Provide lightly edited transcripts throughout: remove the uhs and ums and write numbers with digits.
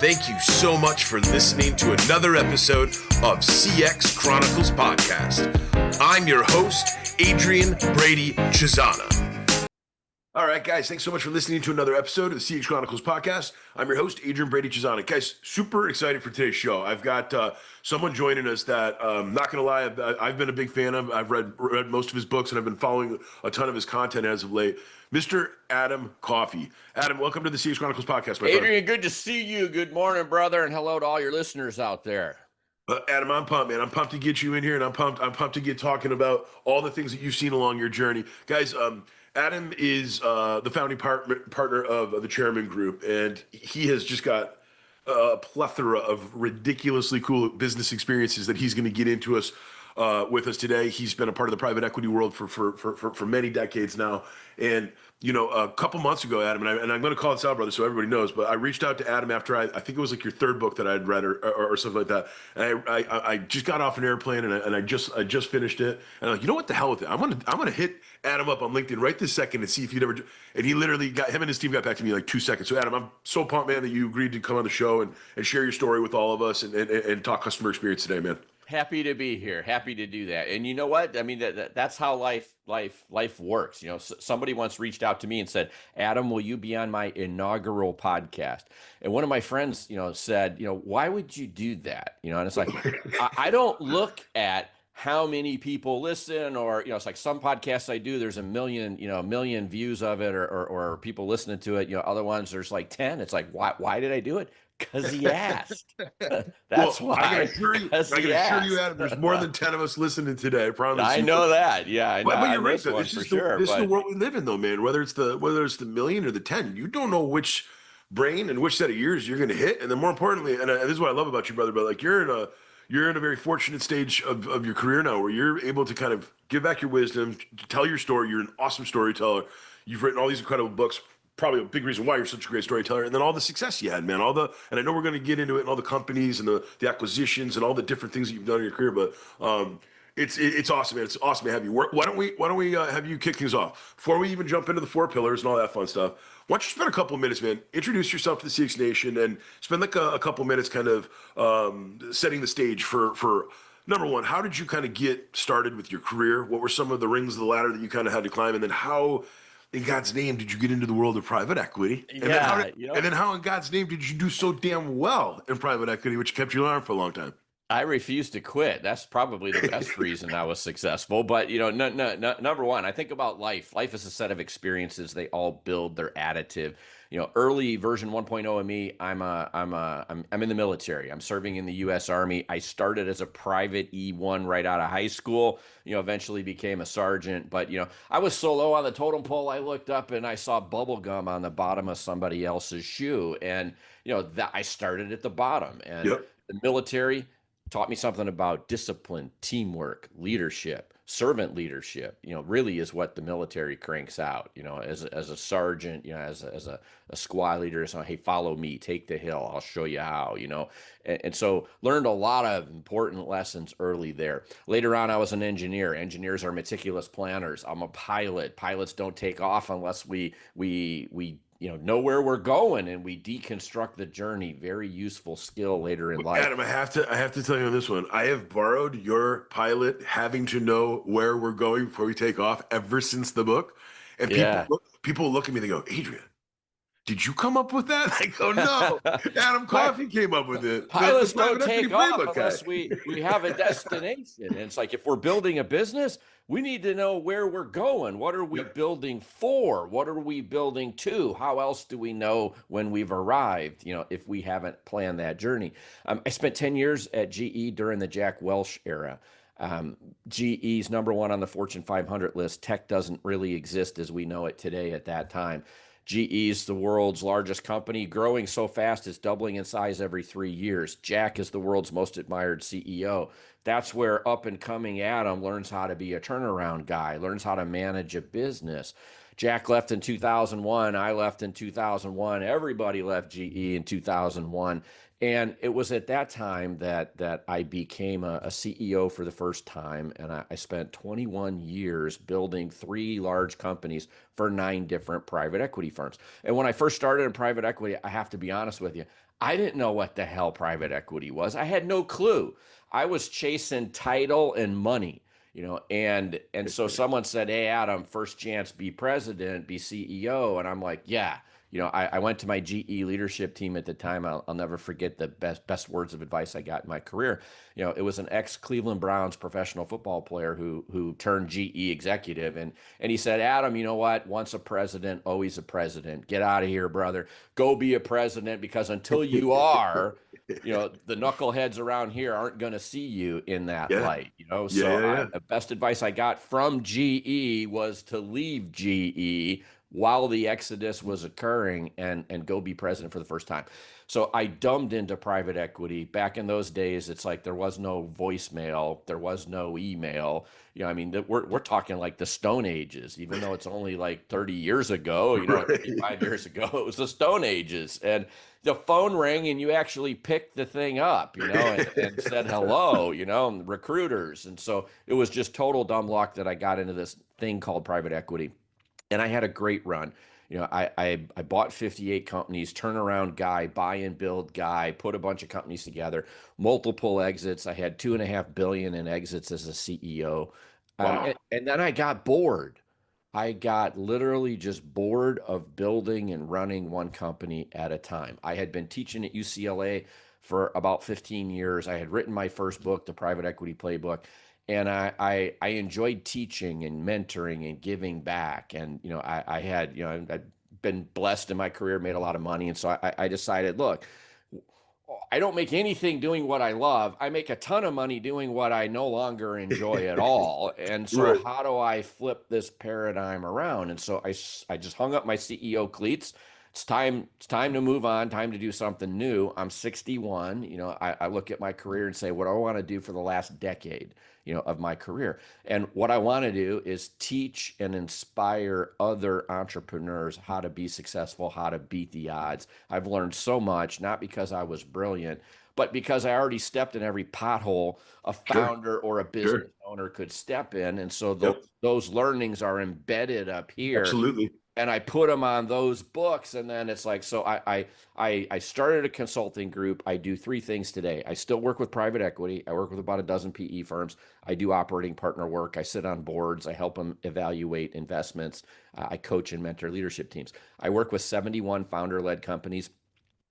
Thank you so much for listening to another episode of CX Chronicles Podcast. I'm your host, Adrian Brady-Cesana. All right, guys, thanks so much for listening to another episode of the CX Chronicles Podcast. I'm your host, Adrian Brady-Cesana. Guys, super excited for today's show. I've got someone joining us that, not going to lie, I've been a big fan of. I've read most of his books, and I've been following a ton of his content as of late. Mr. Adam Coffey. Adam, welcome to the CX Chronicles Podcast, my friend. Adrian, good to see you. Good morning, brother, and hello to all your listeners out there. Adam, I'm pumped, man. I'm pumped to get you in here, and I'm pumped to get talking about all the things that you've seen along your journey. Guys, Adam is the founding partner of the Chairman Group, and he has just got a plethora of ridiculously cool business experiences that he's going to get into with us today. He's been a part of the private equity world for many decades now. And, you know, a couple months ago, Adam, and I'm going to call this out, brother, so everybody knows, but I reached out to Adam after I think it was like your third book that I'd read or something like that. And I just got off an airplane and I just finished it. And I'm like, you know what, the hell with it? I'm going to hit Adam up on LinkedIn right this second and see if he'd ever, and he literally him and his team got back to me in like 2 seconds. So Adam, I'm so pumped, man, that you agreed to come on the show and share your story with all of us and talk customer experience today, man. Happy to be here. Happy to do that. And you know what? I mean, that's how life works. You know, somebody once reached out to me and said, Adam, will you be on my inaugural podcast? And one of my friends, you know, said, you know, why would you do that? You know, and it's like, I don't look at how many people listen, or, you know, it's like some podcasts I do, there's a million views of it or people listening to it. You know, other ones, there's like 10. It's like, why did I do it? Because he asked. That's why. I can assure you, Adam, there's more than 10 of us listening today. I promise. I know that. Yeah, I know. But you're right, though. This is the world we live in, though, man. Whether it's the million or the 10, you don't know which brain and which set of years you're going to hit. And then, more importantly, and this is what I love about you, brother. But like you're in a very fortunate stage of your career now, where you're able to kind of give back your wisdom, tell your story. You're an awesome storyteller. You've written all these incredible books. Probably a big reason why you're such a great storyteller, and then all the success you had, man. And I know we're going to get into it, and all the companies and the acquisitions and all the different things that you've done in your career. But it's awesome, man. It's awesome to have you. Why don't we have you kick things off before we even jump into the 4 pillars and all that fun stuff? Why don't you spend a couple of minutes, man? Introduce yourself to the CX Nation and spend like a couple minutes, kind of setting the stage for. Number one, how did you kind of get started with your career? What were some of the rings of the ladder that you kind of had to climb, and then how, in God's name, did you get into the world of private equity? And then how in God's name did you do so damn well in private equity, which kept you around for a long time? I refuse to quit. That's probably the best reason I was successful. But, you know, number one, I think about life. Life is a set of experiences. They all build, they're additive. You know, early version 1.0 of me, I'm in the military. I'm serving in the U.S. Army. I started as a private E1 right out of high school. You know, eventually became a sergeant. But, you know, I was so low on the totem pole, I looked up and I saw bubble gum on the bottom of somebody else's shoe. And, you know, that I started at the bottom. And the military taught me something about discipline, teamwork, leadership, servant leadership, you know, really is what the military cranks out, you know, as a sergeant, you know, as a squad leader. So, hey, follow me, take the hill, I'll show you how, you know. And so learned a lot of important lessons early there. Later on, I was an engineer. Engineers are meticulous planners. I'm a pilot. Pilots don't take off unless we know where we're going, and we deconstruct the journey. Very useful skill later in life. Adam, I have to tell you on this one. I have borrowed your pilot having to know where we're going before we take off ever since the book. And people look at me, they go, Adrian, did you come up with that? I go, no, Adam Coffey came up with it. Pilots don't take off unless we have a destination. And it's like, if we're building a business, we need to know where we're going. What are we building for? What are we building to? How else do we know when we've arrived, you know, if we haven't planned that journey? I spent 10 years at GE during the Jack Welch era. GE's number one on the Fortune 500 list. Tech doesn't really exist as we know it today at that time. GE's the world's largest company, growing so fast it's doubling in size every 3 years. Jack is the world's most admired CEO. That's where up-and-coming Adam learns how to be a turnaround guy, learns how to manage a business. Jack left in 2001. I left in 2001. Everybody left GE in 2001. And it was at that time that I became a CEO for the first time. And I spent 21 years building 3 large companies for 9 different private equity firms. And when I first started in private equity, I have to be honest with you, I didn't know what the hell private equity was. I had no clue. I was chasing title and money, and so someone said, "Hey, Adam, first chance, be president, be CEO," and I'm like, "Yeah." I went to my GE leadership team at the time. I'll never forget the best words of advice I got in my career. It was an ex Cleveland Browns professional football player who turned GE executive, and he said, "Adam, you know what? Once a president, always a president. Get out of here, brother. Go be a president, because until you are, the knuckleheads around here aren't going to see you in that Yeah. light." Yeah. So Yeah. Yeah. the best advice I got from GE was to leave GE while the exodus was occurring, and go be president for the first time. So I dumbed into private equity. Back in those days, it's like there was no voicemail, there was no email. I mean, we're talking like the Stone Ages, even though it's only like 30 years ago, Right. 35 years ago, it was the Stone Ages. And the phone rang and you actually picked the thing up, and said hello, and recruiters. And so it was just total dumb luck that I got into this thing called private equity. And I had a great run. I bought 58 companies, turnaround guy, buy and build guy, put a bunch of companies together, multiple exits. I had 2.5 billion in exits as a CEO. Wow. And then I got bored. I got literally just bored of building and running one company at a time. I had been teaching at UCLA for about 15 years. I had written my first book, The Private Equity Playbook, and I enjoyed teaching and mentoring and giving back. And I had I'd been blessed in my career, made a lot of money, and so I decided, look, I don't make anything doing what I love. I make a ton of money doing what I no longer enjoy at all. And so, Right. how do I flip this paradigm around? And so, I just hung up my CEO cleats. It's time. It's time to move on. Time to do something new. I'm 61. I look at my career and say, what do I want to do for the last decade? Of my career. And what I want to do is teach and inspire other entrepreneurs how to be successful, how to beat the odds. I've learned so much, not because I was brilliant, but because I already stepped in every pothole a Sure. founder or a business Sure. owner could step in. And so Yep. those learnings are embedded up here, Absolutely. and I put them on those books. And then it's like, so I started a consulting group. I do three things today. I still work with private equity. I work with about a dozen PE firms. I do operating partner work. I sit on boards. I help them evaluate investments. I coach and mentor leadership teams. I work with 71 founder-led companies.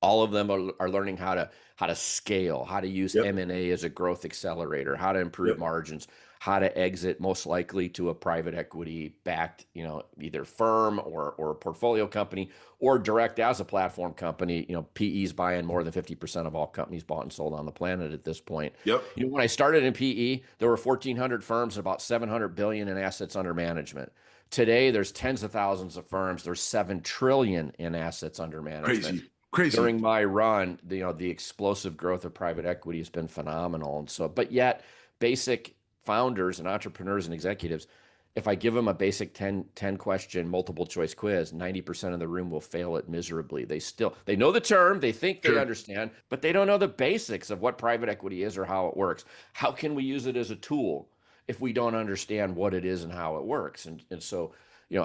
All of them are learning how to scale, how to use Yep. M&A as a growth accelerator, how to improve Yep. margins, how to exit most likely to a private equity backed, either firm or a portfolio company, or direct as a platform company. PE's buying more than 50% of all companies bought and sold on the planet at this point. Yep. When I started in PE, there were 1,400 firms and about 700 billion in assets under management. Today, there's tens of thousands of firms. There's 7 trillion in assets under management. Crazy. Crazy. During my run, the explosive growth of private equity has been phenomenal. And so, but yet, basic founders and entrepreneurs and executives, if I give them a basic 10 question multiple choice quiz, 90% of the room will fail it miserably. They know the term, they think they Sure. understand, but they don't know the basics of what private equity is or how it works. How can we use it as a tool if we don't understand what it is and how it works? And so,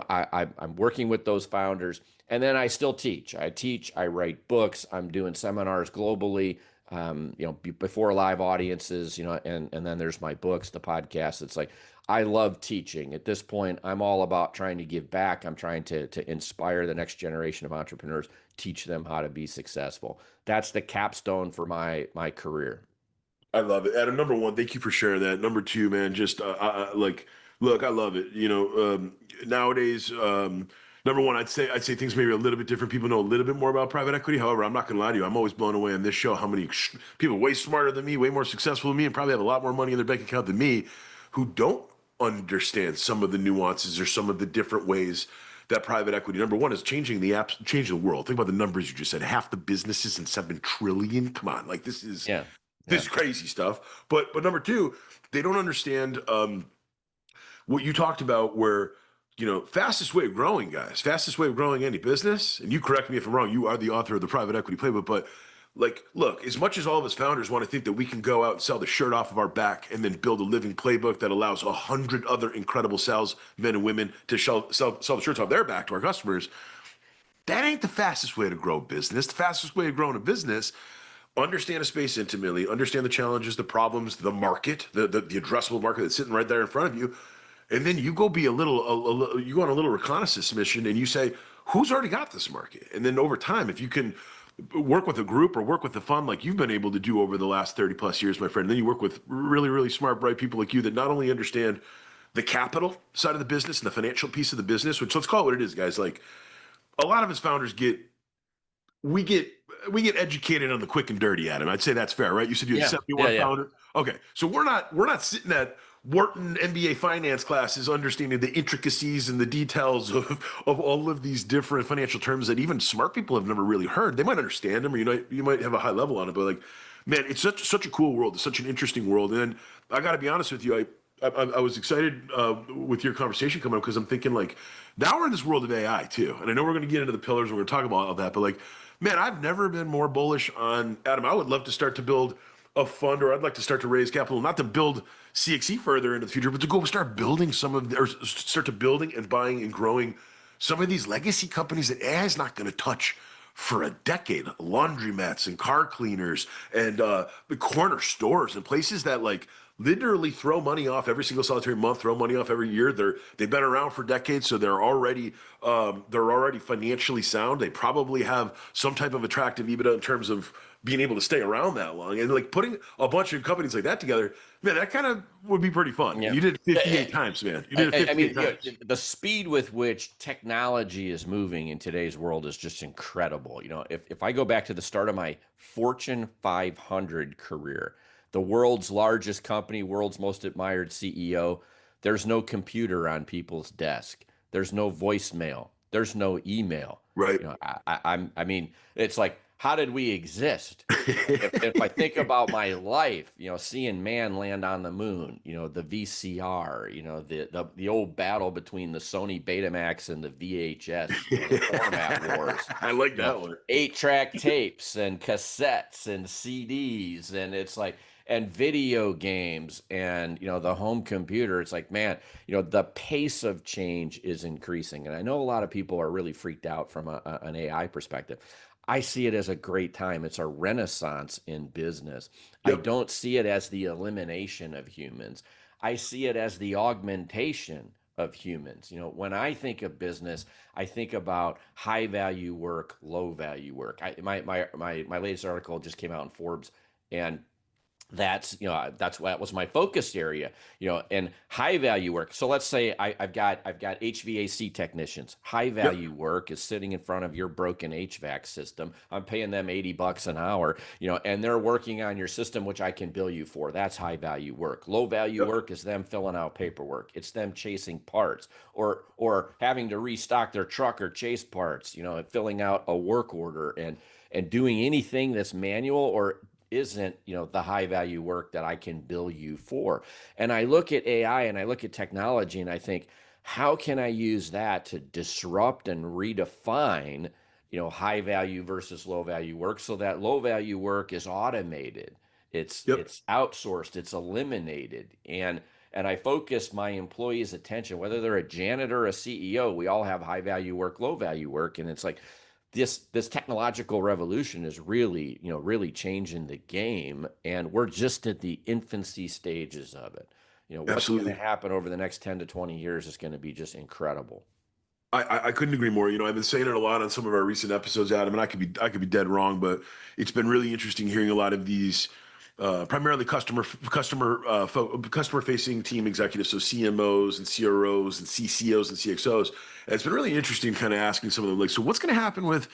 I'm working with those founders. And then I still teach. I write books. I'm doing seminars globally, before live audiences, and then there's my books, the podcast. It's like, I love teaching. At this point, I'm all about trying to give back. I'm trying to inspire the next generation of entrepreneurs, teach them how to be successful. That's the capstone for my career. I love it. Adam, number one, thank you for sharing that. Number two, man, just look, I love it. Nowadays, number one, I'd say things maybe a little bit different. People know a little bit more about private equity. However, I'm not gonna lie to you. I'm always blown away on this show how many people way smarter than me, way more successful than me, and probably have a lot more money in their bank account than me, who don't understand some of the nuances or some of the different ways that private equity, number one, is changing changing the world. Think about the numbers you just said. Half the businesses in 7 trillion. Come on, like this is Yeah. this Yeah. is crazy stuff. But number two, they don't understand what you talked about, where fastest way of growing, guys, fastest way of growing any business. And you correct me if I'm wrong. You are the author of the Private Equity Playbook, but like, look, as much as all of us founders want to think that we can go out and sell the shirt off of our back and then build a living playbook that allows 100 other incredible salesmen and women to sell the shirts off their back to our customers, That ain't the fastest way to grow a business. The fastest way to grow in a business, understand a space intimately, understand the challenges, the problems, the market, the addressable market that's sitting right there in front of you. And then you go be you go on a little reconnaissance mission and you say, who's already got this market? And then over time, if you can work with a group or work with a fund like you've been able to do over the last 30 plus years, my friend, and then you work with really, really smart, bright people like you that not only understand the capital side of the business and the financial piece of the business, which let's call it what it is, guys. Like a lot of us founders we get we get educated on the quick and dirty, Adam. I'd say that's fair, right? You said you had 71 founder. Okay. So we're not sitting at Wharton MBA finance classes understanding the intricacies and the details of all of these different financial terms that even smart people have never really heard. They might understand them or you might have a high level on it, but like, man, it's such a cool world. It's such an interesting world. And I got to be honest with you, I was excited with your conversation coming up because I'm thinking like now we're in this world of AI too, and I know we're going to get into the pillars and we're going to talk about all that, but like, man, I've never been more bullish on Adam. I would love to start to build a fund, or I'd like to start to raise capital, not to build CXC further into the future, but to go start building or start to building and buying and growing some of these legacy companies that AI is not going to touch for a decade. Laundromats and car cleaners and the corner stores and places that like literally throw money off every single solitary month, throw money off every year. They've been around for decades, so they're already financially sound. They probably have some type of attractive EBITDA in terms of being able to stay around that long. And like putting a bunch of companies like that together, man, that kind of would be pretty fun. Yeah. You did it 58 times, man. You did it 58 times. You know, the speed with which technology is moving in today's world is just incredible. You know, if I go back to the start of my Fortune 500 career, the world's largest company, world's most admired CEO, there's no computer on people's desk. There's no voicemail. There's no email. Right. You know, I mean, it's like, how did we exist? If I think about my life, you know, seeing man land on the moon, you know, the VCR, you know, the old battle between the Sony Betamax and the VHS, you know, the format wars. I like that one. 8-track tapes and cassettes and CDs, and it's like, and video games and, you know, the home computer. It's like, man, you know, the pace of change is increasing. And I know a lot of people are really freaked out from an AI perspective. I see it as a great time. It's a renaissance in business. Yep. I don't see it as the elimination of humans. I see it as the augmentation of humans. You know, when I think of business, I think about high value work, low value work. My latest article just came out in Forbes, and that was my focus area, you know, and high value work. So let's say I've got HVAC technicians. High value work is sitting in front of your broken HVAC system. I'm paying them $80 an hour, you know, and they're working on your system, which I can bill you for. That's high value work. Low value work is them filling out paperwork. It's them chasing parts or having to restock their truck or chase parts, you know, filling out a work order and doing anything that's manual or isn't, you know, the high value work that I can bill you for. And I look at AI and I look at technology and I think, how can I use that to disrupt and redefine, you know, high value versus low value work so that low value work is automated, it's outsourced, it's eliminated. And I focus my employees' attention, whether they're a janitor or a CEO, we all have high value work, low value work. And it's like, this technological revolution is really, you know, really changing the game, and we're just at the infancy stages of it. You know, what's going to happen over the next 10 to 20 years is going to be just incredible. I couldn't agree more. You know, I've been saying it a lot on some of our recent episodes, Adam, and I could be dead wrong, but it's been really interesting hearing a lot of these primarily customer facing team executives, so CMOs and CROs and CCOs and CXOs. And it's been really interesting kind of asking some of them, like, so what's going to happen with,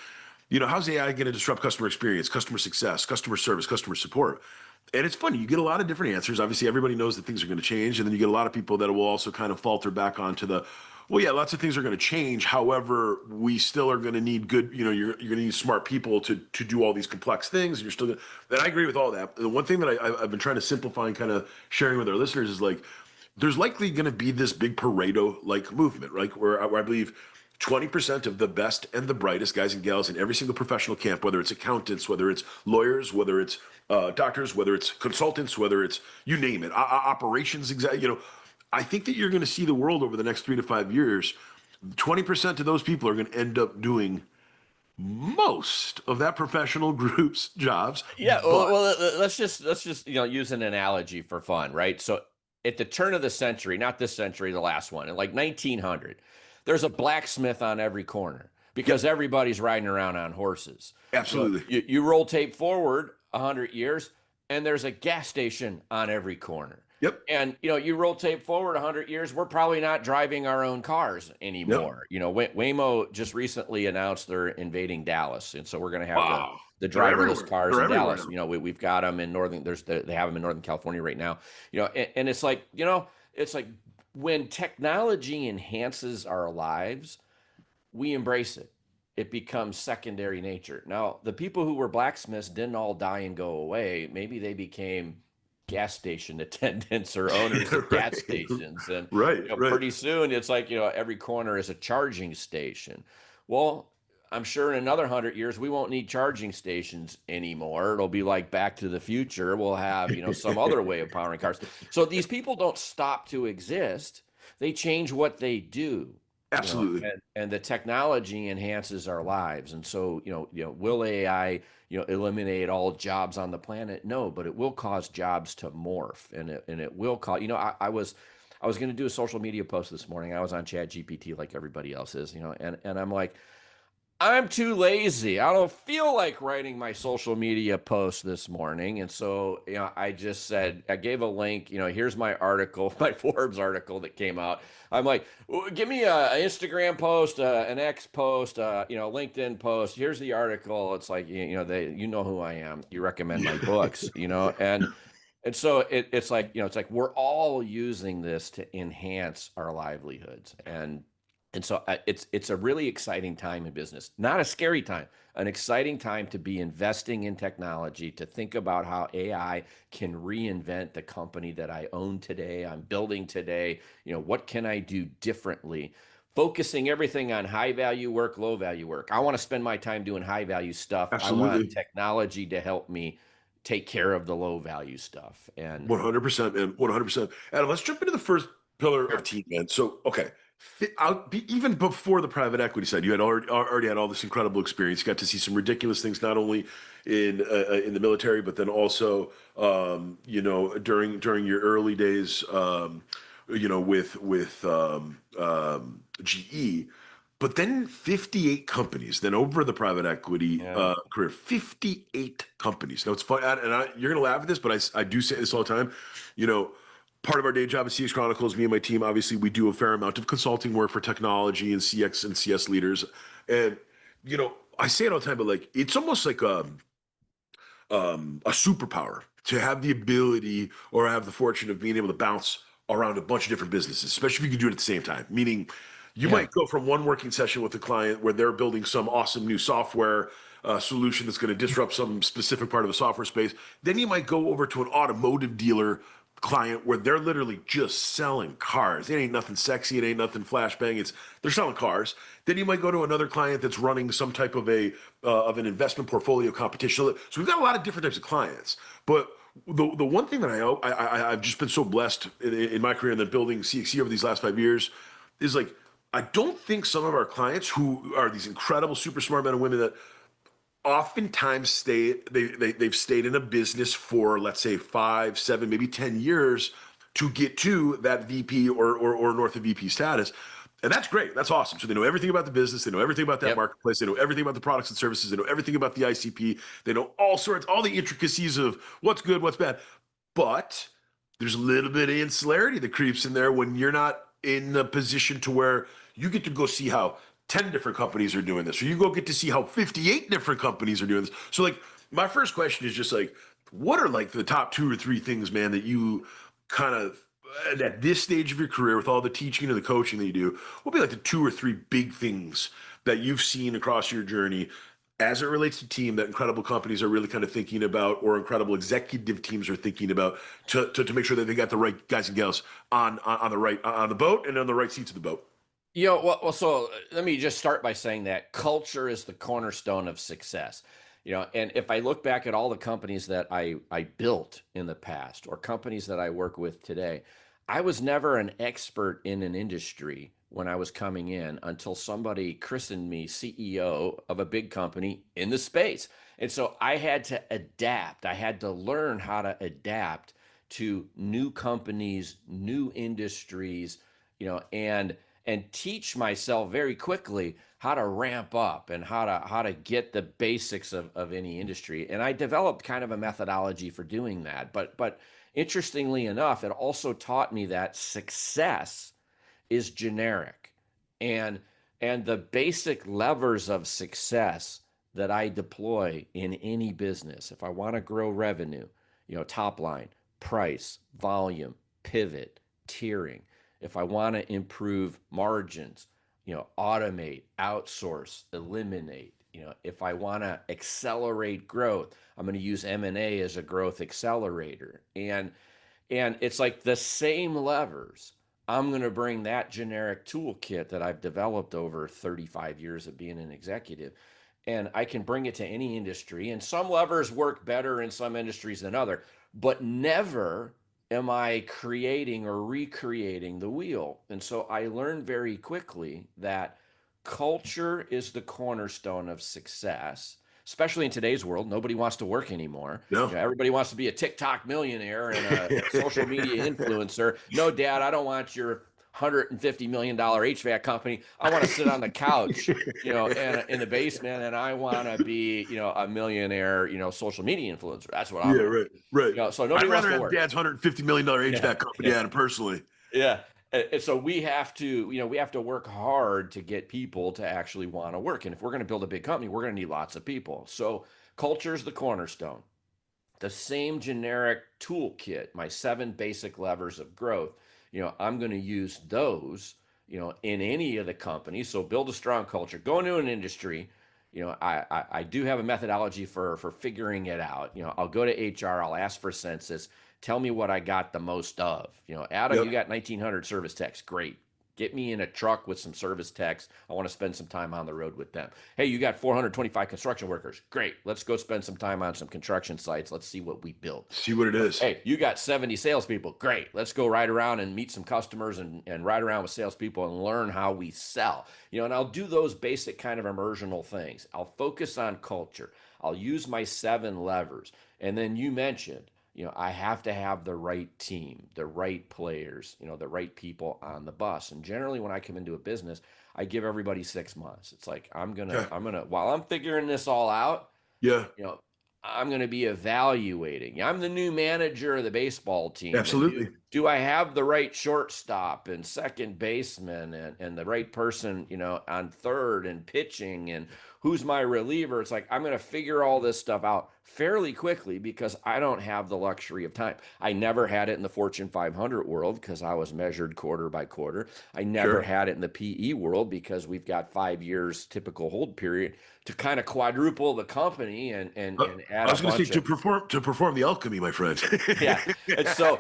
you know, how's AI going to disrupt customer experience, customer success, customer service, customer support? And it's funny, you get a lot of different answers. Obviously, everybody knows that things are going to change. And then you get a lot of people that will also kind of falter back onto the, well, yeah, lots of things are going to change. However, we still are going to need good, you know, you're going to need smart people to do all these complex things. And you're still going to, and I agree with all that. The one thing that I've been trying to simplify and kind of sharing with our listeners is like, there's likely going to be this big Pareto-like movement, right? Where I believe 20% of the best and the brightest guys and gals in every single professional camp, whether it's accountants, whether it's lawyers, whether it's doctors, whether it's consultants, whether it's, you name it, operations, you know, I think that you're going to see the world over the next 3 to 5 years. 20% of those people are going to end up doing most of that professional group's jobs, Yeah, but let's just use an analogy for fun, right? So at the turn of the century, not this century, the last one, in like 1900, there's a blacksmith on every corner because yep, everybody's riding around on horses. absolutely. You roll tape forward 100 years, and there's a gas station on every corner. Yep, And you roll tape forward 100 years, we're probably not driving our own cars yep. anymore. Waymo just recently announced they're invading Dallas, and so we're going to have the Wow. the They're driverless everywhere. cars They're in everywhere Dallas. now. We've got them in northern. They have them in Northern California right now. And it's like when technology enhances our lives, we embrace it. It becomes secondary nature. Now, the people who were blacksmiths didn't all die and go away. Maybe they became gas station attendants or owners of gas Right. stations. And Right, right. pretty soon it's like, every corner is a charging station. Well, I'm sure in another 100 years we won't need charging stations anymore. It'll be like Back to the Future. We'll have, some other way of powering cars. So these people don't stop to exist. They change what they do Absolutely. and the technology enhances our lives. And so, will AI, eliminate all jobs on the planet? No, but it will cause jobs to morph, and it will cause, I was going to do a social media post this morning. I was on Chat GPT like everybody else is, and I'm like, I'm too lazy. I don't feel like writing my social media post this morning. And so, I just said, I gave a link, here's my article, my Forbes article that came out. I'm like, give me an Instagram post, an X post, LinkedIn post. Here's the article. It's like, you know who I am. You recommend my books, and so it's like we're all using this to enhance our livelihoods. And so it's a really exciting time in business, not a scary time, an exciting time to be investing in technology, to think about how AI can reinvent the company that I own today, I'm building today. What can I do differently? Focusing everything on high value work, low value work. I want to spend my time doing high value stuff. I want Absolutely. technology to help me take care of the low value stuff. And 100%, man. 100%. Adam, let's jump into the first pillar of team, man. So, okay. Even before the private equity side, you had already had all this incredible experience. You got to see some ridiculous things, not only in the military, but then also, during your early days, with GE. But then 58 companies. Then over the private equity yeah, career, 58 companies. Now it's fun, and you're gonna laugh at this, but I do say this all the time. You know, part of our day job at CX Chronicles, me and my team, obviously, we do a fair amount of consulting work for technology and CX and CS leaders. And I say it all the time, but like it's almost like a superpower to have the ability or have the fortune of being able to bounce around a bunch of different businesses, especially if you can do it at the same time. Meaning, you yeah. might go from one working session with a client where they're building some awesome new software solution that's going to disrupt some specific part of the software space. Then you might go over to an automotive dealer client where they're literally just selling cars. It ain't nothing sexy. It ain't nothing flashbang. They're selling cars. Then you might go to another client that's running some type of an investment portfolio competition. So we've got a lot of different types of clients. But the one thing that I've just been so blessed in my career and then building CXC over these last 5 years is like I don't think some of our clients who are these incredible super smart men and women that oftentimes they've stayed in a business for, let's say, 5, 7, maybe 10 years to get to that VP or north of VP status. And that's great. That's awesome. So they know everything about the business. They know everything about that Yep. marketplace. They know everything about the products and services. They know everything about the ICP. They know all the intricacies of what's good, what's bad. But there's a little bit of insularity that creeps in there when you're not in a position to where you get to go see how 10 different companies are doing this, or you go get to see how 58 different companies are doing this. So like my first question is just like, what are like the top 2 or 3 things, man, that you kind of at this stage of your career with all the teaching and the coaching that you do, what would be like the 2 or 3 big things that you've seen across your journey as it relates to team that incredible companies are really kind of thinking about, or incredible executive teams are thinking about to make sure that they got the right guys and gals on the right on the boat and on the right seats of the boat? So let me just start by saying that culture is the cornerstone of success. And if I look back at all the companies that I built in the past or companies that I work with today, I was never an expert in an industry when I was coming in until somebody christened me CEO of a big company in the space. And so I had to adapt. I had to learn how to adapt to new companies, new industries, and teach myself very quickly how to ramp up and how to get the basics of any industry. And I developed kind of a methodology for doing that. But interestingly enough, it also taught me that success is generic. And and the basic levers of success that I deploy in any business, if I want to grow revenue, top line, price, volume, pivot, tiering. If I want to improve margins, automate, outsource, eliminate. If I want to accelerate growth, I'm going to use M&A as a growth accelerator. And it's like the same levers. I'm going to bring that generic toolkit that I've developed over 35 years of being an executive, and I can bring it to any industry. And some levers work better in some industries than other, but never am I creating or recreating the wheel. And so I learned very quickly that culture is the cornerstone of success, especially in today's world. Nobody wants to work anymore. No. Everybody wants to be a TikTok millionaire and a social media influencer. No, Dad, I don't want your $150 million HVAC company. I want to sit on the couch, and in the basement, and I want to be, a millionaire, social media influencer. That's what I Yeah, want. right, right. So nobody I'd wants rather to have work. Dad's $150 million HVAC company, Yeah. Adam, personally. Yeah. And so we have to, we have to work hard to get people to actually want to work. And if we're going to build a big company, we're going to need lots of people. So culture is the cornerstone. The same generic toolkit, my 7 basic levers of growth, I'm going to use those, in any of the companies. So build a strong culture, go into an industry. I do have a methodology for figuring it out. I'll go to HR, I'll ask for census, tell me what I got the most of. Adam, Yep. you got 1,900 service techs. Great. Get me in a truck with some service techs. I want to spend some time on the road with them. Hey, you got 425 construction workers. Great. Let's go spend some time on some construction sites. Let's see what we build. See what it is. Hey, you got 70 salespeople. Great. Let's go ride around and meet some customers and ride around with salespeople and learn how we sell. And I'll do those basic kind of immersional things. I'll focus on culture. I'll use my 7 levers. And then you mentioned, I have to have the right team, the right players, the right people on the bus. And generally when I come into a business, I give everybody 6 months. It's like, while I'm figuring this all out, Yeah, I'm going to be evaluating. I'm the new manager of the baseball team. absolutely. And do I have the right shortstop and second baseman and the right person, on third and pitching, and who's my reliever? It's like, I'm going to figure all this stuff out fairly quickly because I don't have the luxury of time. I never had it in the Fortune 500 world because I was measured quarter by quarter. I never had it in the PE world because we've got 5 years typical hold period to kind of quadruple the company and add I was a going to bunch say to perform the alchemy, my friend. yeah. And so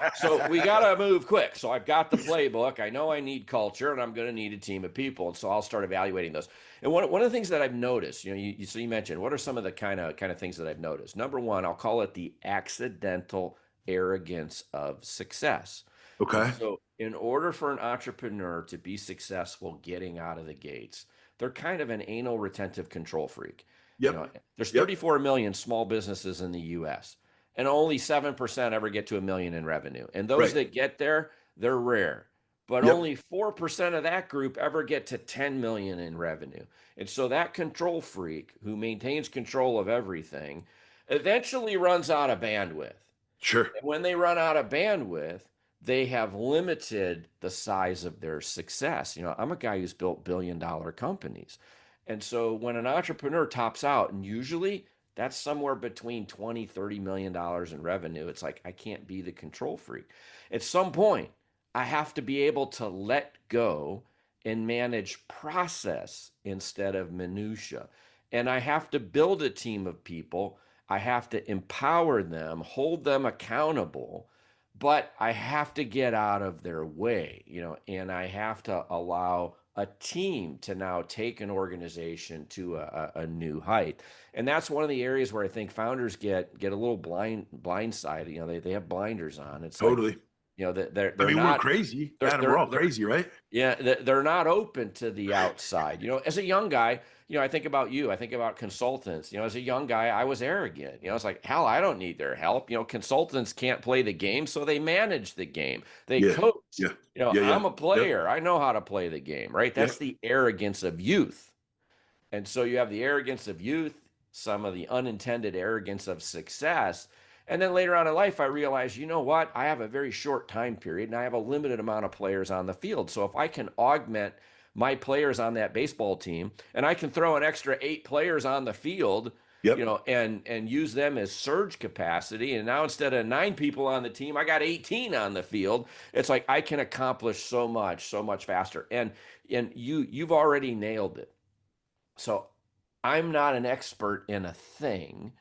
we got to move quick. So I've got the playbook. I know I need culture, and I'm going to need a team of people. And so I'll start evaluating those. And one of the things that I've noticed, so you mentioned, what are some of the kind of things that I've noticed? Number one, I'll call it the accidental arrogance of success. And Okay. so in order for an entrepreneur to be successful getting out of the gates, they're kind of an anal retentive control freak. Yep. There's Yep. 34 million small businesses in the US, and only 7% ever get to $1 million in revenue. And those Right. that get there, they're rare. But Yep. only 4% of that group ever get to 10 million in revenue. And so that control freak who maintains control of everything eventually runs out of bandwidth. Sure. And when they run out of bandwidth, they have limited the size of their success. I'm a guy who's built billion-dollar companies. And so when an entrepreneur tops out, and usually that's somewhere between 20, $30 million in revenue, it's like, I can't be the control freak. At some point, I have to be able to let go and manage process instead of minutia. And I have to build a team of people. I have to empower them, hold them accountable, but I have to get out of their way, and I have to allow a team to now take an organization to a new height. And that's one of the areas where I think founders get a little blindsided. They have blinders on. It's like, Totally. You know, that they're I they're mean, we're not crazy, they're Adam. We're they're all they're crazy, right? yeah, they're not open to the outside. You know, as a young guy, I think about you. I think about consultants. You know, as a young guy, I was arrogant. You know, it's like, hell, I don't need their help. You know, consultants can't play the game, so they manage the game. They Yeah, coach. yeah, You know, yeah, yeah, I'm a yep, player. I know how to play the game, right? That's yep. the arrogance of youth. And so you have the arrogance of youth, some of the unintended arrogance of success. And then later on in life, I realized, you know what? I have a very short time period and I have a limited amount of players on the field. So if I can augment my players on that baseball team and I can throw an extra 8 players on the field, Yep. and use them as surge capacity. And now instead of 9 people on the team, I got 18 on the field. It's like I can accomplish so much faster. And you've already nailed it. So I'm not an expert in a thing,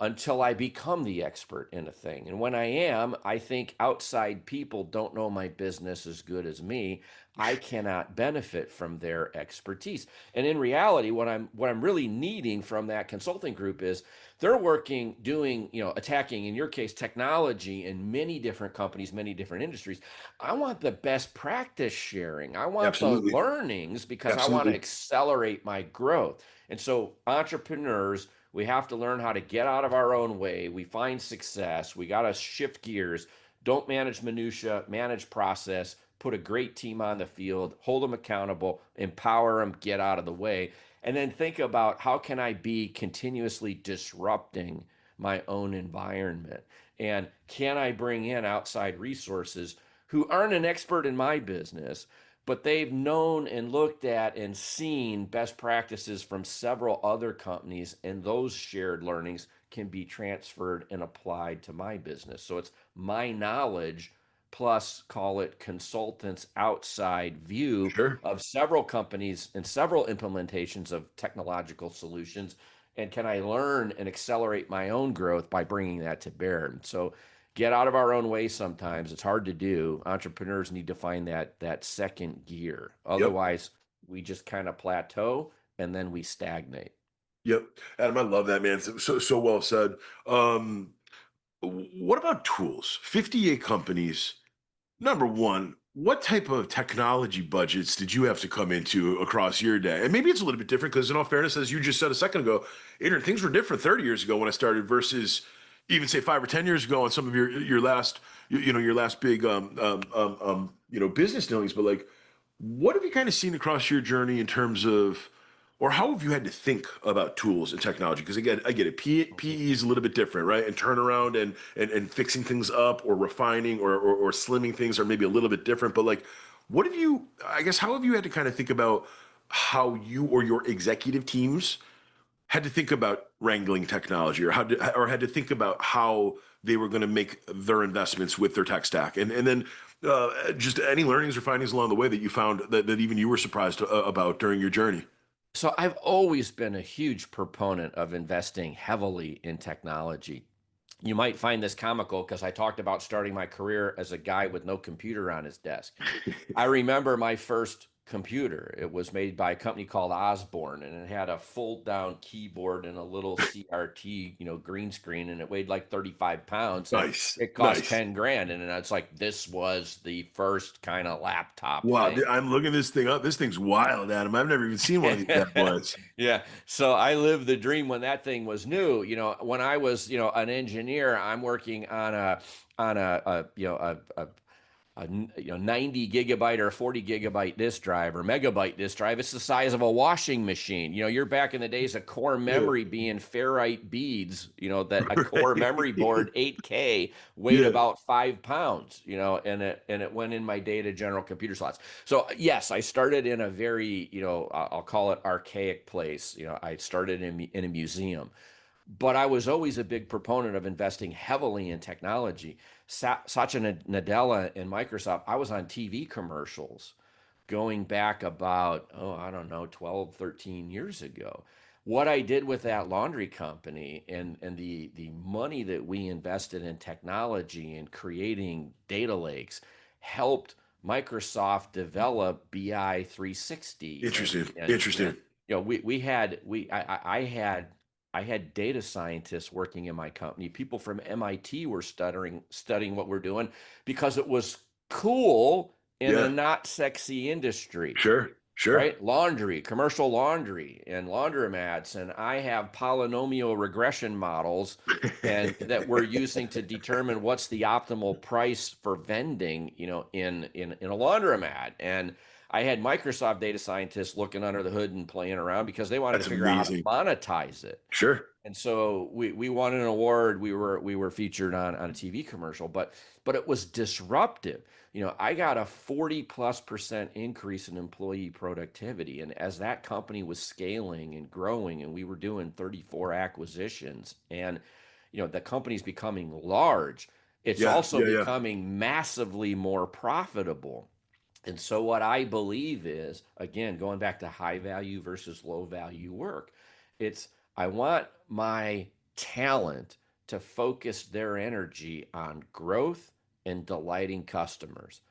until I become the expert in a thing. And when I am, I think outside people don't know my business as good as me. I cannot benefit from their expertise. And in reality, what I'm really needing from that consulting group is they're working, doing, attacking, in your case, technology in many different companies, many different industries. I want the best practice sharing. I want the Absolutely, learnings because I want to absolutely. accelerate my growth. And so, entrepreneurs, we have to learn how to get out of our own way. We find success. We got to shift gears. Don't manage minutia, manage process, put a great team on the field, hold them accountable, empower them, get out of the way. And then think about how can I be continuously disrupting my own environment? And can I bring in outside resources who aren't an expert in my business, but they've known and looked at and seen best practices from several other companies, and those shared learnings can be transferred and applied to my business. So it's my knowledge plus, call it, consultants outside view Sure. of several companies and several implementations of technological solutions. And can I learn and accelerate my own growth by bringing that to bear? So get out of our own way sometimes. It's hard to do. Entrepreneurs need to find that second gear. Yep. Otherwise, we just kind of plateau and then we stagnate. Yep. Adam, I love that, man. So well said. Um, what about tools? 58 companies. Number one, what type of technology budgets did you have to come into across your day? And maybe it's a little bit different because, in all fairness, as you just said a second ago, Adrian, things were different 30 years ago when I started versus even say 5 or 10 years ago on some of your last your last big business dealings. But like, what have you kind of seen across your journey in terms of, or how have you had to think about tools and technology? Because again, I get it. PE is a little bit different, right? And turnaround and fixing things up or refining or slimming things are maybe a little bit different. But like, what have you? I guess how have you had to kind of think about how you or your executive teams had to think about wrangling technology, or had to think about how they were going to make their investments with their tech stack, and then just any learnings or findings along the way that you found that even you were surprised about during your journey. So I've always been a huge proponent of investing heavily in technology. You might find this comical because I talked about starting my career as a guy with no computer on his desk. I remember my first computer. It was made by a company called Osborne, and it had a fold-down keyboard and a little CRT, green screen, and it weighed like 35 pounds, and Nice, it cost nice. 10 grand. And it's like this was the first kind of laptop Wow, thing. I'm looking this thing up. This thing's wild, Adam. I've never even seen one of these bad boys. Yeah. So I lived the dream when that thing was new. When I was, an engineer, I'm working on a 90 gigabyte or 40 gigabyte disk drive or megabyte disk drive. It's the size of a washing machine. You're back in the days of core Yeah, memory being ferrite beads, that a core memory right. board 8K weighed Yeah, about 5 pounds, and it went in my data general computer slots. So yes, I started in a very, I'll call it archaic place. I started in a museum, but I was always a big proponent of investing heavily in technology. Satya Nadella and Microsoft, I was on TV commercials going back about, I don't know, 12, 13 years ago. What I did with that laundry company and the money that we invested in technology and creating data lakes helped Microsoft develop BI 360. interesting, And interesting. we had I had I had data scientists working in my company. People from MIT were studying what we're doing because it was cool in a Yeah. not sexy industry, Sure. Sure. right? Laundry, commercial laundry, and laundromats. And I have polynomial regression models and that we're using to determine what's the optimal price for vending, in a laundromat. And I had Microsoft data scientists looking under the hood and playing around because they wanted to That's figure out how to amazing. monetize it. Sure. And so we won an award. We were featured on a TV commercial, but it was disruptive. I got a 40+% increase in employee productivity. And as that company was scaling and growing, and we were doing 34 acquisitions, and the company's becoming large, it's Yeah. also Yeah. Yeah. becoming massively more profitable. And so what I believe is, again, going back to high value versus low value work, it's I want my talent to focus their energy on growth and delighting customers.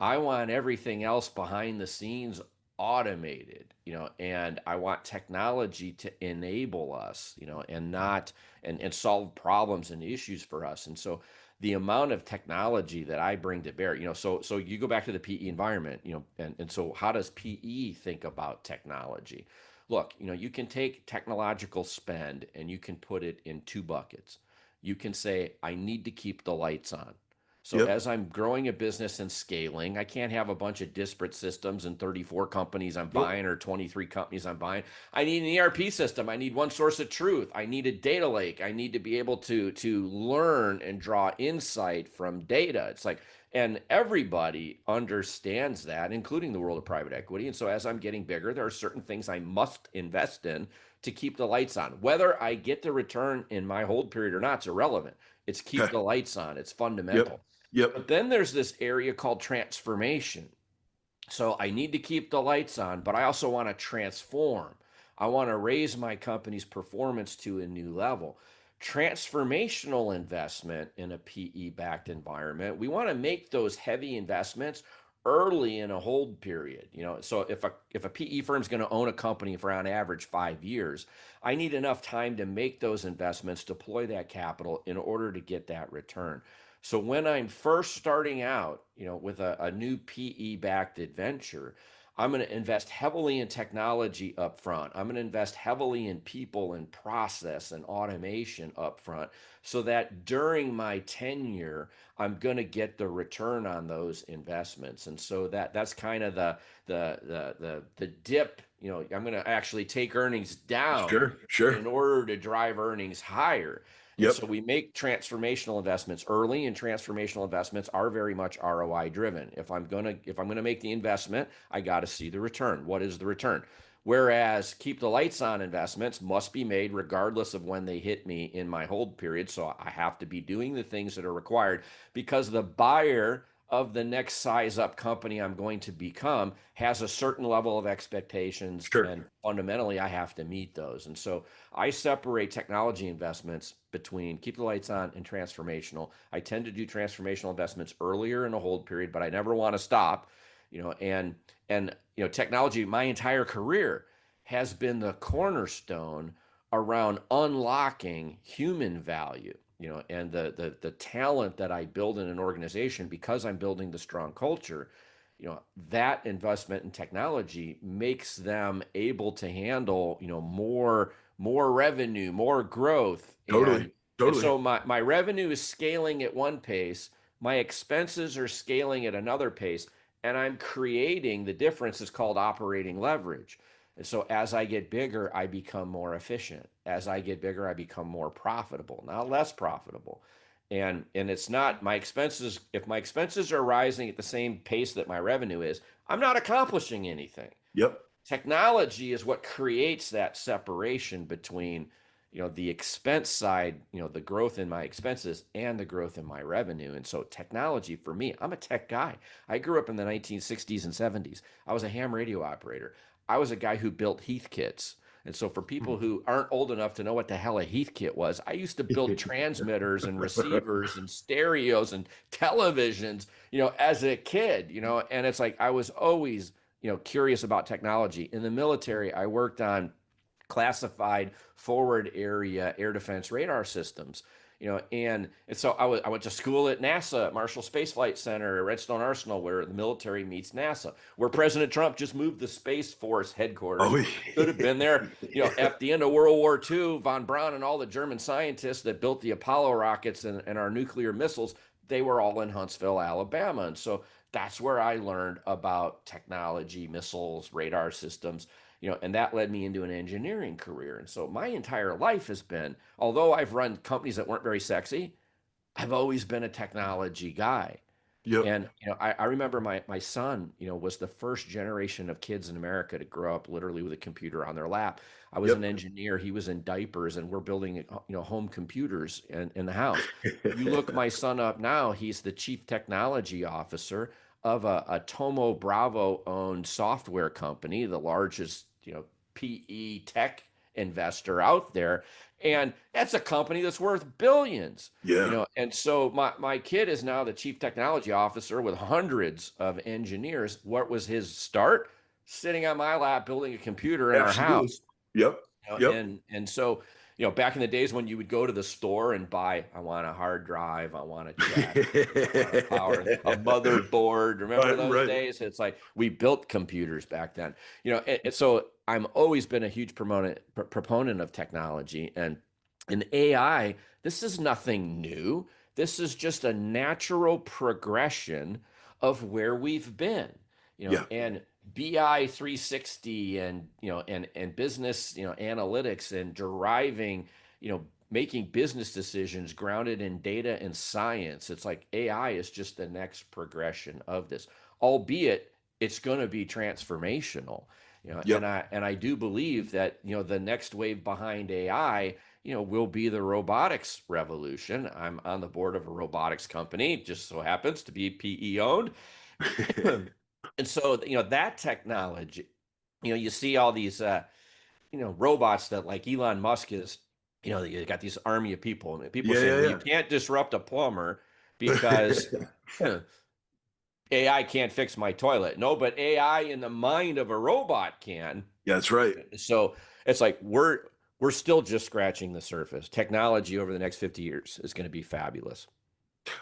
I want everything else behind the scenes automated, and I want technology to enable us, and not and solve problems and issues for us. And so the amount of technology that I bring to bear, so you go back to the PE environment, and so how does PE think about technology? Look, you can take technological spend and you can put it in two buckets. You can say, I need to keep the lights on. So Yep. as I'm growing a business and scaling, I can't have a bunch of disparate systems and 34 companies I'm Nope. buying or 23 companies I'm buying. I need an ERP system. I need one source of truth. I need a data lake. I need to be able to learn and draw insight from data. It's like, and everybody understands that, including the world of private equity. And so as I'm getting bigger, there are certain things I must invest in to keep the lights on. Whether I get the return in my hold period or not, it's irrelevant. It's keep Okay. the lights on. It's Yep. fundamental. Yep. But then there's this area called transformation. So I need to keep the lights on, but I also want to transform. I want to raise my company's performance to a new level. Transformational investment in a PE backed environment, we want to make those heavy investments early in a hold period. So if a PE firm is going to own a company for on average 5 years, I need enough time to make those investments, deploy that capital in order to get that return. So when I'm first starting out, with a new PE backed adventure, I'm going to invest heavily in technology up front. I'm going to invest heavily in people and process and automation up front so that during my tenure, I'm going to get the return on those investments. And so that's kind of the dip, I'm going to actually take earnings down Sure. Sure. in order to drive earnings higher. And Yep. so we make transformational investments early, and transformational investments are very much ROI driven. If I'm gonna make the investment, I got to see the return. What is the return? Whereas keep the lights on investments must be made regardless of when they hit me in my hold period. So I have to be doing the things that are required because the buyer of the next size up company I'm going to become has a certain level of expectations, Sure. and fundamentally I have to meet those. And so I separate technology investments between keep the lights on and transformational. I tend to do transformational investments earlier in a hold period, but I never want to stop. Technology, my entire career has been the cornerstone around unlocking human value, and the talent that I build in an organization because I'm building the strong culture. That investment in technology makes them able to handle, more revenue, more growth. And Totally. and Totally. so my revenue is scaling at one pace, my expenses are scaling at another pace, and I'm creating the difference is called operating leverage. And so as I get bigger, I become more efficient. As I get bigger, I become more profitable, not less profitable. And it's not my expenses. If my expenses are rising at the same pace that my revenue is, I'm not accomplishing anything. Yep. Technology is what creates that separation between the expense side, the growth in my expenses and the growth in my revenue. And so technology for me, I'm a tech guy. I grew up in the 1960s and 70s. I was a ham radio operator. I was a guy who built Heath kits. And so for people who aren't old enough to know what the hell a Heath kit was, I used to build transmitters and receivers and stereos and televisions, as a kid, and it's like I was always curious about technology. In the military, I worked on classified forward area air defense radar systems. And so I went to school at NASA, Marshall Space Flight Center, Redstone Arsenal, where the military meets NASA, where President Trump just moved the Space Force headquarters. Oh, Should have been there. At the end of World War II, von Braun and all the German scientists that built the Apollo rockets and our nuclear missiles, they were all in Huntsville, Alabama. And so that's where I learned about technology, missiles, radar systems. And that led me into an engineering career. And so my entire life has been, although I've run companies that weren't very sexy, I've always been a technology guy. Yep. And I remember my son, was the first generation of kids in America to grow up literally with a computer on their lap. I was an engineer, he was in diapers, and we're building home computers in the house. You look my son up now, he's the chief technology officer of a Tomo Bravo owned software company, the largest PE tech investor out there. And that's a company that's worth billions. Yeah. And so my kid is now the chief technology officer with hundreds of engineers. What was his start? Sitting on my lap building a computer in our house. Yep. And so back in the days when you would go to the store and buy, I want a hard drive, I want a chassis, I want a power, a motherboard. Remember those days? It's like we built computers back then. And so I'm always been a huge proponent of technology, and in AI, this is nothing new. This is just a natural progression of where we've been. And BI 360 and business, analytics and deriving, making business decisions grounded in data and science. It's like AI is just the next progression of this, albeit it's going to be transformational. And I do believe that, the next wave behind AI, will be the robotics revolution. I'm on the board of a robotics company, just so happens to be PE owned. And so, that technology, you see all these, robots that like Elon Musk is, you got this army of people, and people say, well, you can't disrupt a plumber because AI can't fix my toilet. No, but AI in the mind of a robot can. Yeah, that's right. So it's like, we're still just scratching the surface. Technology over the next 50 years is going to be fabulous.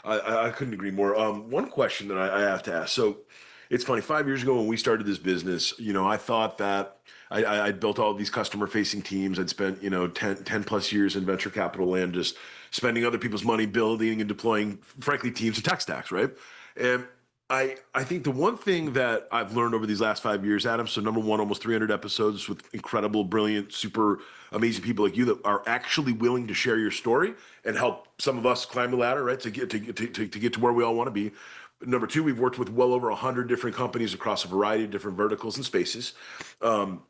I couldn't agree more. One question that I have to ask. So it's funny, 5 years ago when we started this business, I thought that I built all these customer facing teams. I'd spent, 10 plus years in venture capital land, just spending other people's money, building and deploying, frankly, teams of tech stacks, right? And I think the one thing that I've learned over these last 5 years, Adam, so number one, almost 300 episodes with incredible, brilliant, super amazing people like you that are actually willing to share your story and help some of us climb the ladder, right, to get to where we all want to be. Number two, we've worked with well over 100 different companies across a variety of different verticals and spaces. And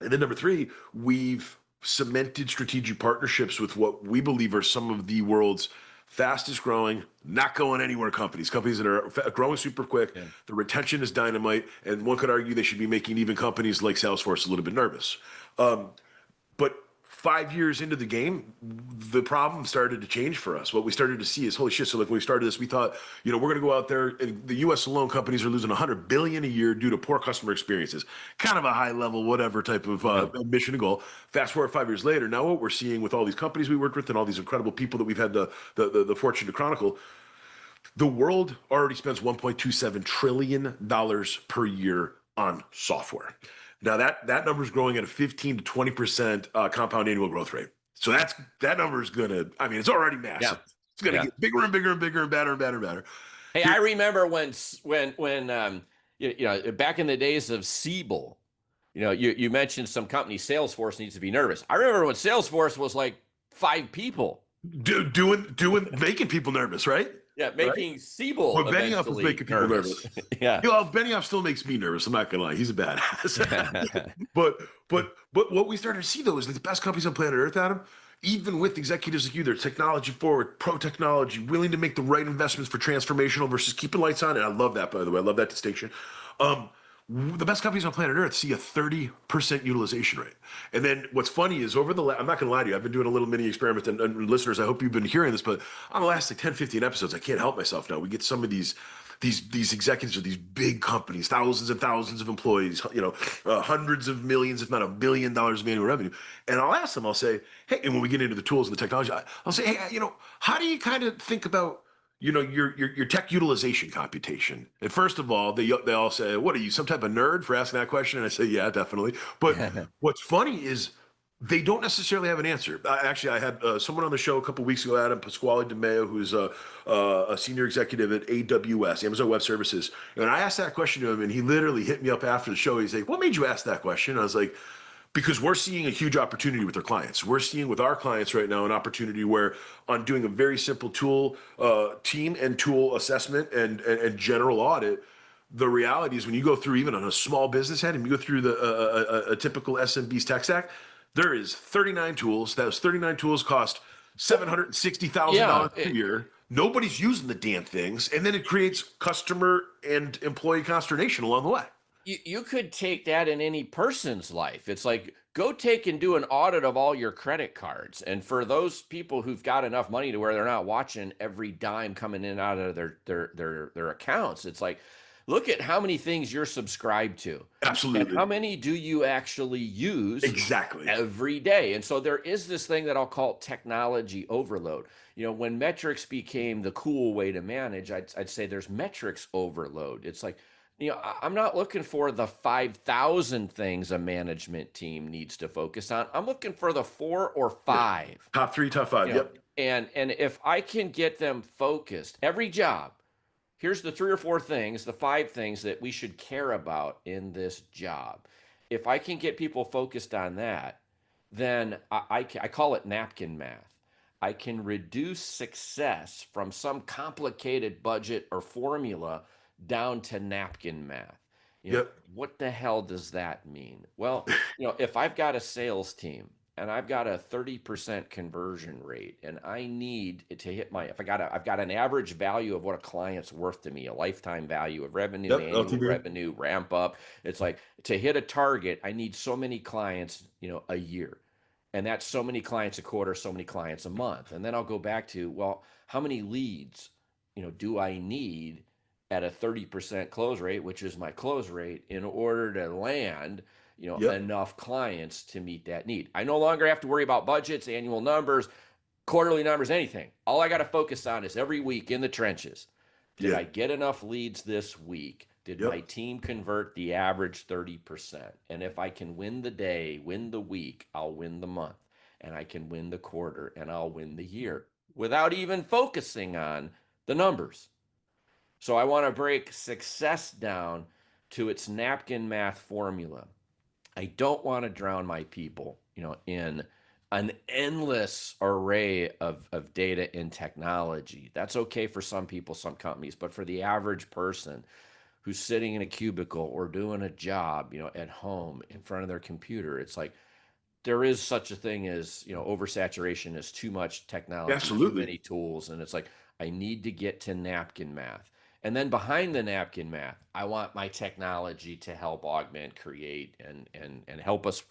then number three, we've cemented strategic partnerships with what we believe are some of the world's fastest growing, not going anywhere companies that are growing super quick. Yeah. The retention is dynamite. And one could argue they should be making even companies like Salesforce a little bit nervous. But 5 years into the game, the problem started to change for us. What we started to see is, holy shit. So like when we started this, we thought, we're going to go out there, and the US alone, companies are losing $100 billion a year due to poor customer experiences. Kind of a high level, whatever type of mission and goal. Fast forward 5 years later, now what we're seeing with all these companies we worked with and all these incredible people that we've had the fortune to chronicle, the world already spends $1.27 trillion per year on software. Now that number is growing at a 15 to 20% compound annual growth rate. So that number is it's already massive. Yeah. It's gonna get bigger and bigger and bigger and better and better and better. Hey, I remember when back in the days of Siebel, you mentioned some company, Salesforce needs to be nervous. I remember when Salesforce was like 5 people. Making people nervous, right? Yeah, making Siebel Benioff was making people nervous. Yeah. Benioff still makes me nervous. I'm not gonna lie, he's a badass. but what we started to see though is the best companies on planet Earth, Adam, even with executives like you, they're technology forward, pro technology, willing to make the right investments for transformational versus keeping lights on. And I love that, by the way. I love that distinction. The best companies on planet Earth see a 30% utilization rate. And then what's funny is I'm not going to lie to you, I've been doing a little mini experiment, and listeners, I hope you've been hearing this, but on the last 10, 15 episodes, I can't help myself now. We get some of these these executives of these big companies, thousands and thousands of employees, hundreds of millions, if not $1 billion of annual revenue. And I'll ask them, I'll say, hey, and when we get into the tools and the technology, I'll say, hey, how do you kind of think about your tech utilization computation? And first of all, they all say, what are you, some type of nerd for asking that question? And I say, yeah, definitely. But what's funny is they don't necessarily have an answer. I had someone on the show a couple weeks ago, Adam Pasquale DeMeo, who's a senior executive at AWS, Amazon Web Services. And I asked that question to him, and he literally hit me up after the show. He's like, what made you ask that question? And I was like, because we're seeing a huge opportunity with our clients. We're seeing with our clients right now an opportunity where on doing a very simple tool, team and tool assessment and general audit, the reality is when you go through even on a small business head and you go through a typical SMB's tech stack, there is 39 tools. Those 39 tools cost $760,000 a year. Nobody's using the damn things. And then it creates customer and employee consternation along the way. You could take that in any person's life. It's like, go take and do an audit of all your credit cards. And for those people who've got enough money to where they're not watching every dime coming in and out of their accounts, it's like, look at how many things you're subscribed to. Absolutely. And how many do you actually use exactly every day? And so there is this thing that I'll call technology overload. When metrics became the cool way to manage, I'd say there's metrics overload. It's like, I'm not looking for the 5,000 things a management team needs to focus on. I'm looking for the 4 or 5. Yeah. Top 3, top 5. Yep. And if I can get them focused, every job, here's the 3 or 4 things, the 5 things that we should care about in this job. If I can get people focused on that, then I call it napkin math. I can reduce success from some complicated budget or formula down to napkin math. What the hell does that mean? Well, if I've got a sales team and I've got a 30% conversion rate and I need to hit I've got an average value of what a client's worth to me, a lifetime value of revenue, annual revenue, ramp up. It's like, to hit a target, I need so many clients, a year. And that's so many clients a quarter, so many clients a month. And then I'll go back to, well, how many leads, do I need at a 30% close rate, which is my close rate, in order to land, enough clients to meet that need? I no longer have to worry about budgets, annual numbers, quarterly numbers, anything. All I got to focus on is every week in the trenches. Did I get enough leads this week? Did my team convert the average 30%? And if I can win the day, win the week, I'll win the month. And I can win the quarter, and I'll win the year without even focusing on the numbers. So I want to break success down to its napkin math formula. I don't want to drown my people, in an endless array of data and technology. That's okay for some people, some companies, but for the average person who's sitting in a cubicle or doing a job, at home in front of their computer, it's like, there is such a thing as, oversaturation, is too much technology, absolutely, too many tools. And it's like, I need to get to napkin math. And then behind the napkin math, I want my technology to help augment, create, and help us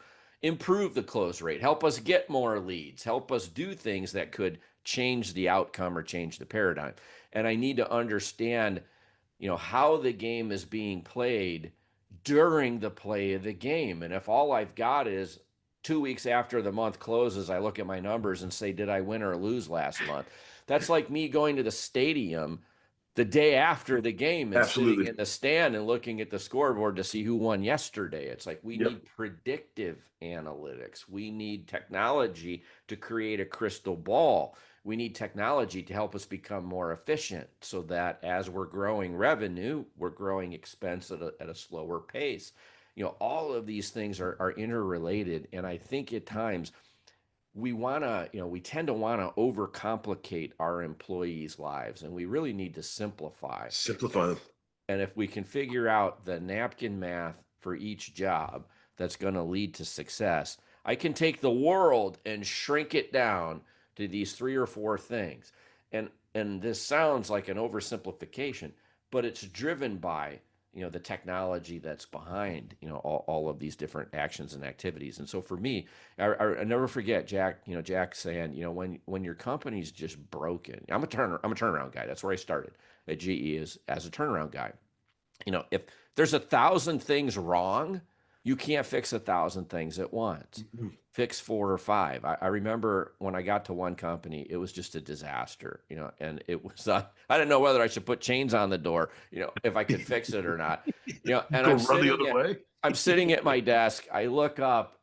improve the close rate, help us get more leads, help us do things that could change the outcome or change the paradigm. And I need to understand, how the game is being played during the play of the game. And if all I've got is 2 weeks after the month closes, I look at my numbers and say, did I win or lose last month? That's like me going to the stadium the day after the game and sitting in the stand and looking at the scoreboard to see who won yesterday. It's like, we need predictive analytics. We need technology to create a crystal ball. We need technology to help us become more efficient so that as we're growing revenue, we're growing expense at a slower pace. All of these things are interrelated. And I think at times we tend to want to overcomplicate our employees' lives, and we really need to simplify them. And if we can figure out the napkin math for each job that's going to lead to success, I can take the world and shrink it down to these 3 or 4 things. And this sounds like an oversimplification, but it's driven by, the technology that's behind, all of these different actions and activities. And so for me, I never forget Jack saying, when your company's just broken, I'm a turnaround guy. That's where I started at GE, is as a turnaround guy. If there's 1,000 things wrong, you can't fix 1,000 things at once. Mm-hmm. Fix 4 or 5. I remember when I got to one company, it was just a disaster, and it was, I didn't know whether I should put chains on the door, if I could fix it or not, and I'm sitting at my desk. I look up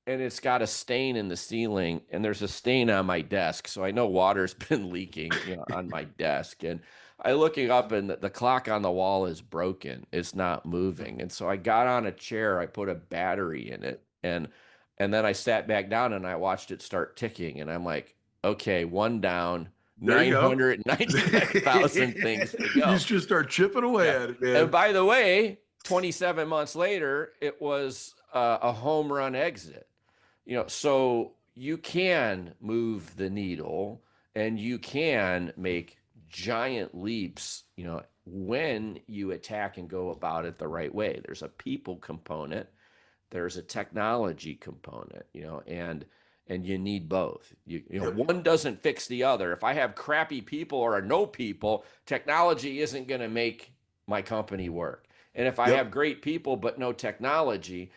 and it's got a stain in the ceiling, and there's a stain on my desk. So I know water's been leaking, on my desk. And I looking up, and the clock on the wall is broken. It's not moving. And so I got on a chair, I put a battery in it, and then I sat back down and I watched it start ticking. And I'm like, okay, one down, 999,000 things to go. You just start chipping away at it, man. And by the way, 27 months later, it was a home run exit. So you can move the needle, and you can make giant leaps, when you attack and go about it the right way. There's a people component, there's a technology component, and you need both. One doesn't fix the other. If I have crappy people or no people, technology isn't going to make my company work. And if I have great people but no technology,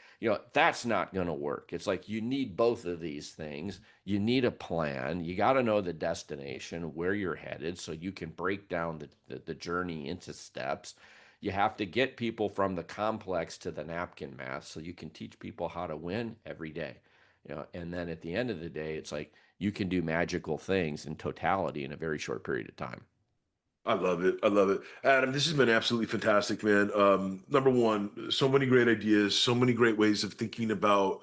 that's not going to work. It's like you need both of these things. You need a plan. You got to know the destination, where you're headed, so you can break down the journey into steps. You have to get people from the complex to the napkin math, so you can teach people how to win every day. And then at the end of the day, it's like you can do magical things in totality in a very short period of time. I love it. Adam, this has been absolutely fantastic, man. Number one, so many great ideas, so many great ways of thinking about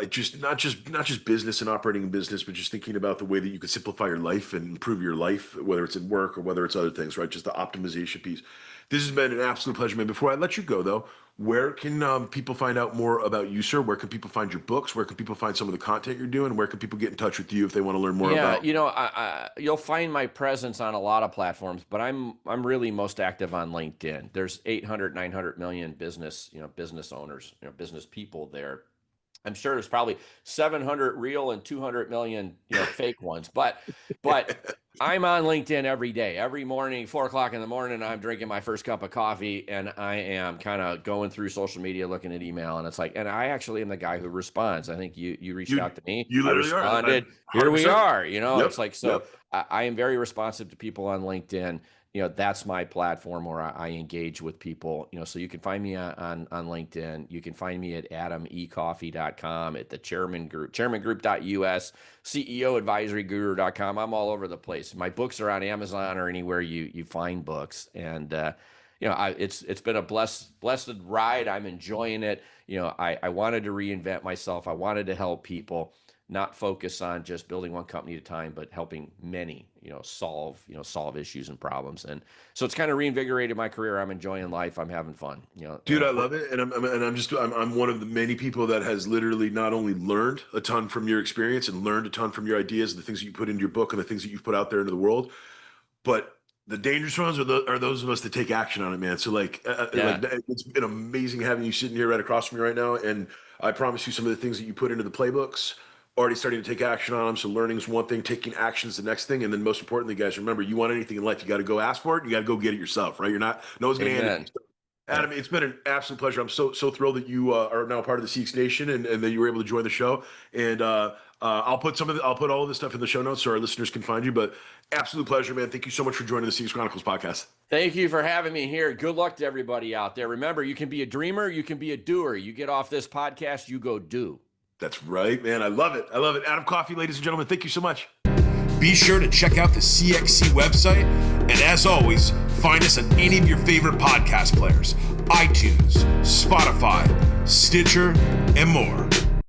just not just business and operating a business, but just thinking about the way that you could simplify your life and improve your life, whether it's in work or whether it's other things, right? Just the optimization piece. This has been an absolute pleasure, man. Before I let you go, though, where can people find out more about you, sir? Where can people find your books? Where can people find some of the content you're doing? Where can people get in touch with you if they want to learn more about? You'll find my presence on a lot of platforms, but I'm really most active on LinkedIn. There's 800, 900 million business owners, business people there. I'm sure there's probably 700 real and 200 million, fake ones, but I'm on LinkedIn every day, every morning, 4:00 in the morning, I'm drinking my first cup of coffee, and I am kind of going through social media, looking at email, and it's like, and I actually am the guy who responds. I think you reached out to me. You literally responded. Here we are, it's like, so I am very responsive to people on LinkedIn. That's my platform where I engage with people, so you can find me on LinkedIn. You can find me at adamcoffey.com, at the chairman group, chairmangroup.us, ceoadvisoryguru.com. I'm all over the place. My books are on Amazon or anywhere you find books. And, it's been a blessed ride. I'm enjoying it. I wanted to reinvent myself. I wanted to help people, not focus on just building one company at a time, but helping many, solve issues and problems. And so it's kind of reinvigorated my career. I'm enjoying life. I'm having fun. Dude, I love it. And I'm one of the many people that has literally not only learned a ton from your experience and learned a ton from your ideas and the things that you put into your book and the things that you've put out there into the world, but the dangerous ones are those of us that take action on it, man. So it's been amazing having you sitting here right across from me right now. And I promise you some of the things that you put into the playbooks, already starting to take action on them. So learning is one thing, taking action is the next thing. And then most importantly, guys, remember, you want anything in life, you got to go ask for it. You got to go get it yourself, right? No one's going to hand it to you. Adam, it's been an absolute pleasure. I'm so thrilled that you are now part of the CX Nation and that you were able to join the show. And I'll put all of this stuff in the show notes so our listeners can find you. But absolute pleasure, man. Thank you so much for joining the CX Chronicles podcast. Thank you for having me here. Good luck to everybody out there. Remember, you can be a dreamer, you can be a doer. You get off this podcast, you go do. That's right, man. I love it. Adam Coffey, ladies and gentlemen, thank you so much. Be sure to check out the CXC website. And as always, find us on any of your favorite podcast players, iTunes, Spotify, Stitcher, and more.